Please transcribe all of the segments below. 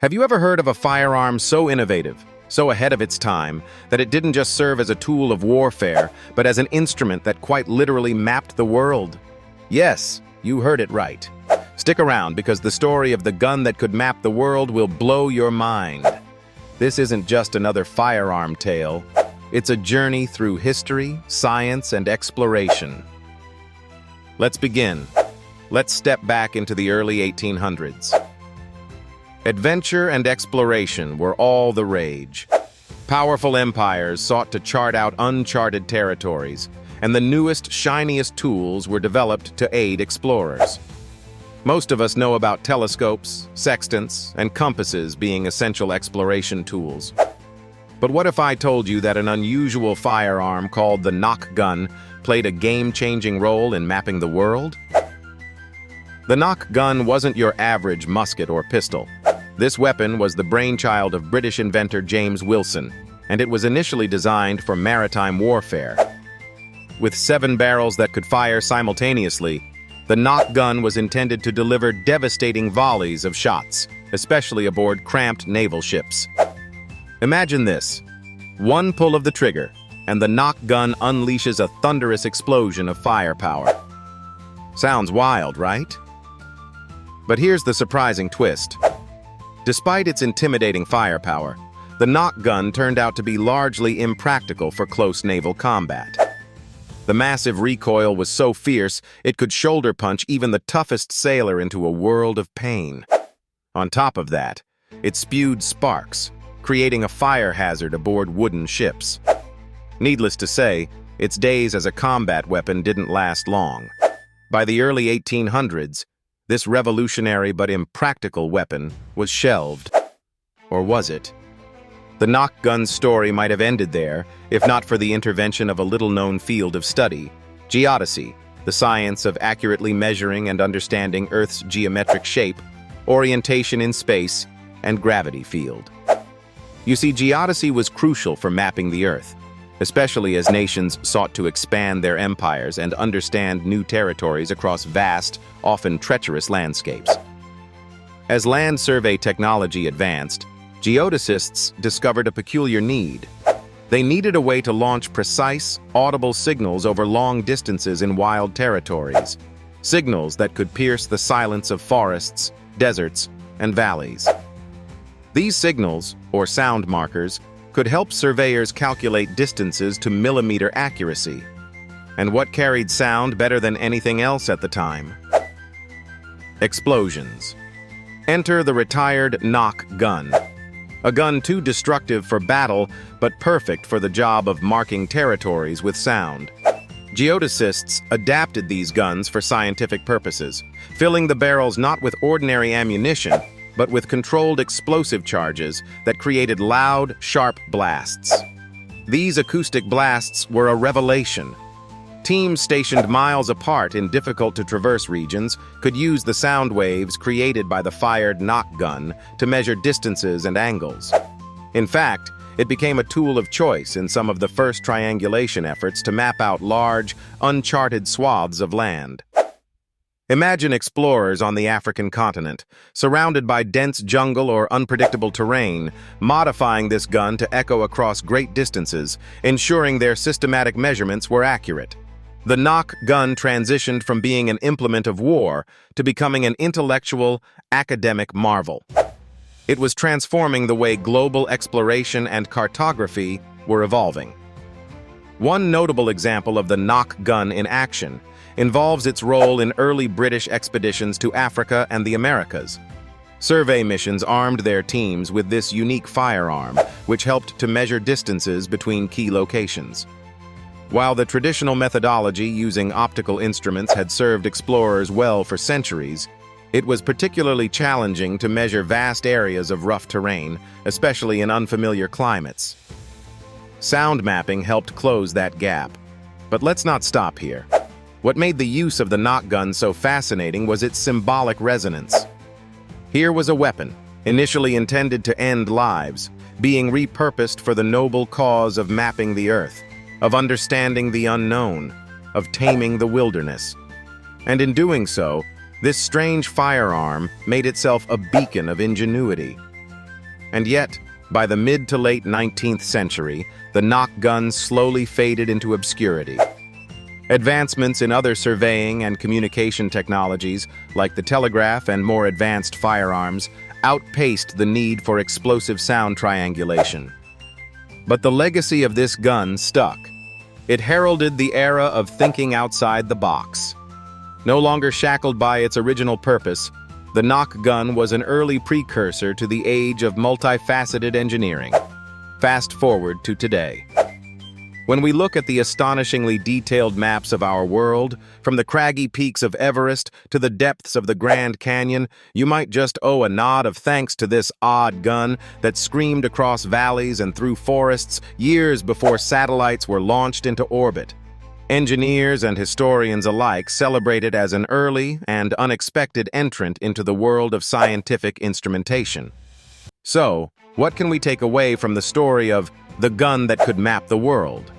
Have you ever heard of a firearm so innovative, so ahead of its time, that it didn't just serve as a tool of warfare, but as an instrument that quite literally mapped the world? Yes, you heard it right. Stick around because the story of the gun that could map the world will blow your mind. This isn't just another firearm tale. It's a journey through history, science, and exploration. Let's begin. Let's step back into the early 1800s. Adventure and exploration were all the rage. Powerful empires sought to chart out uncharted territories, and the newest, shiniest tools were developed to aid explorers. Most of us know about telescopes, sextants, and compasses being essential exploration tools. But what if I told you that an unusual firearm called the knock gun played a game-changing role in mapping the world? The knock gun wasn't your average musket or pistol. This weapon was the brainchild of British inventor James Wilson, and it was initially designed for maritime warfare. With 7 barrels that could fire simultaneously, the knock gun was intended to deliver devastating volleys of shots, especially aboard cramped naval ships. Imagine this: one pull of the trigger, and the knock gun unleashes a thunderous explosion of firepower. Sounds wild, right? But here's the surprising twist. Despite its intimidating firepower, the knock gun turned out to be largely impractical for close naval combat. The massive recoil was so fierce it could shoulder punch even the toughest sailor into a world of pain. On top of that, it spewed sparks, creating a fire hazard aboard wooden ships. Needless to say, its days as a combat weapon didn't last long. By the early 1800s, this revolutionary but impractical weapon was shelved. Or was it? The knock gun's story might have ended there, if not for the intervention of a little-known field of study, geodesy, the science of accurately measuring and understanding Earth's geometric shape, orientation in space, and gravity field. You see, geodesy was crucial for mapping the Earth, especially as nations sought to expand their empires and understand new territories across vast, often treacherous landscapes. As land survey technology advanced, geodesists discovered a peculiar need. They needed a way to launch precise, audible signals over long distances in wild territories, signals that could pierce the silence of forests, deserts, and valleys. These signals, or sound markers, could help surveyors calculate distances to millimeter accuracy. And what carried sound better than anything else at the time? Explosions. Enter the retired knock gun. A gun too destructive for battle, but perfect for the job of marking territories with sound. Geodesists adapted these guns for scientific purposes, filling the barrels not with ordinary ammunition, but with controlled explosive charges that created loud, sharp blasts. These acoustic blasts were a revelation. Teams stationed miles apart in difficult-to-traverse regions could use the sound waves created by the fired knock gun to measure distances and angles. In fact, it became a tool of choice in some of the first triangulation efforts to map out large, uncharted swaths of land. Imagine explorers on the African continent, surrounded by dense jungle or unpredictable terrain, modifying this gun to echo across great distances, ensuring their systematic measurements were accurate. The knock gun transitioned from being an implement of war to becoming an intellectual, academic marvel. It was transforming the way global exploration and cartography were evolving. One notable example of the knock gun in action involves its role in early British expeditions to Africa and the Americas. Survey missions armed their teams with this unique firearm, which helped to measure distances between key locations. While the traditional methodology using optical instruments had served explorers well for centuries, it was particularly challenging to measure vast areas of rough terrain, especially in unfamiliar climates. Sound mapping helped close that gap. But let's not stop here. What made the use of the knock gun so fascinating was its symbolic resonance. Here was a weapon, initially intended to end lives, being repurposed for the noble cause of mapping the Earth, of understanding the unknown, of taming the wilderness. And in doing so, this strange firearm made itself a beacon of ingenuity, And yet, by the mid to late 19th century, the knock gun slowly faded into obscurity. Advancements in other surveying and communication technologies, like the telegraph and more advanced firearms, outpaced the need for explosive sound triangulation. But the legacy of this gun stuck. It heralded the era of thinking outside the box. No longer shackled by its original purpose, the knock gun was an early precursor to the age of multifaceted engineering. Fast forward to today. When we look at the astonishingly detailed maps of our world, from the craggy peaks of Everest to the depths of the Grand Canyon, you might just owe a nod of thanks to this odd gun that screamed across valleys and through forests years before satellites were launched into orbit. Engineers and historians alike celebrate it as an early and unexpected entrant into the world of scientific instrumentation. So, what can we take away from the story of the gun that could map the world?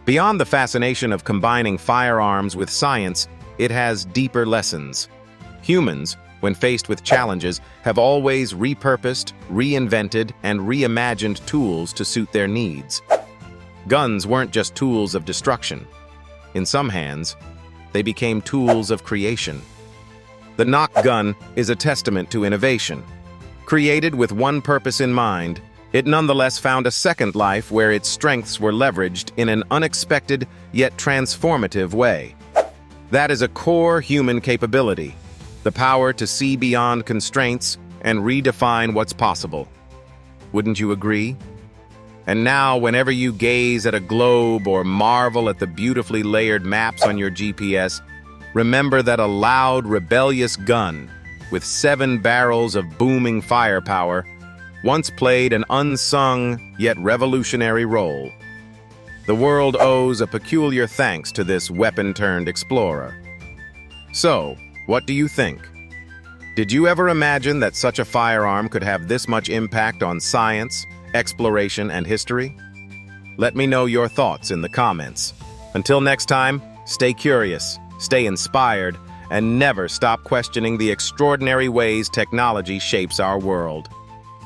Beyond the fascination of combining firearms with science, it has deeper lessons. Humans, when faced with challenges, have always repurposed, reinvented, and reimagined tools to suit their needs. Guns weren't just tools of destruction. In some hands, they became tools of creation. The knock gun is a testament to innovation. Created with one purpose in mind, it nonetheless found a second life where its strengths were leveraged in an unexpected yet transformative way. That is a core human capability, the power to see beyond constraints and redefine what's possible. Wouldn't you agree? And now, whenever you gaze at a globe or marvel at the beautifully layered maps on your GPS, remember that a loud, rebellious gun with 7 barrels of booming firepower once played an unsung yet revolutionary role. The world owes a peculiar thanks to this weapon-turned explorer. So, what do you think? Did you ever imagine that such a firearm could have this much impact on science, exploration, and history? Let me know your thoughts in the comments. Until next time, stay curious, stay inspired, and never stop questioning the extraordinary ways technology shapes our world.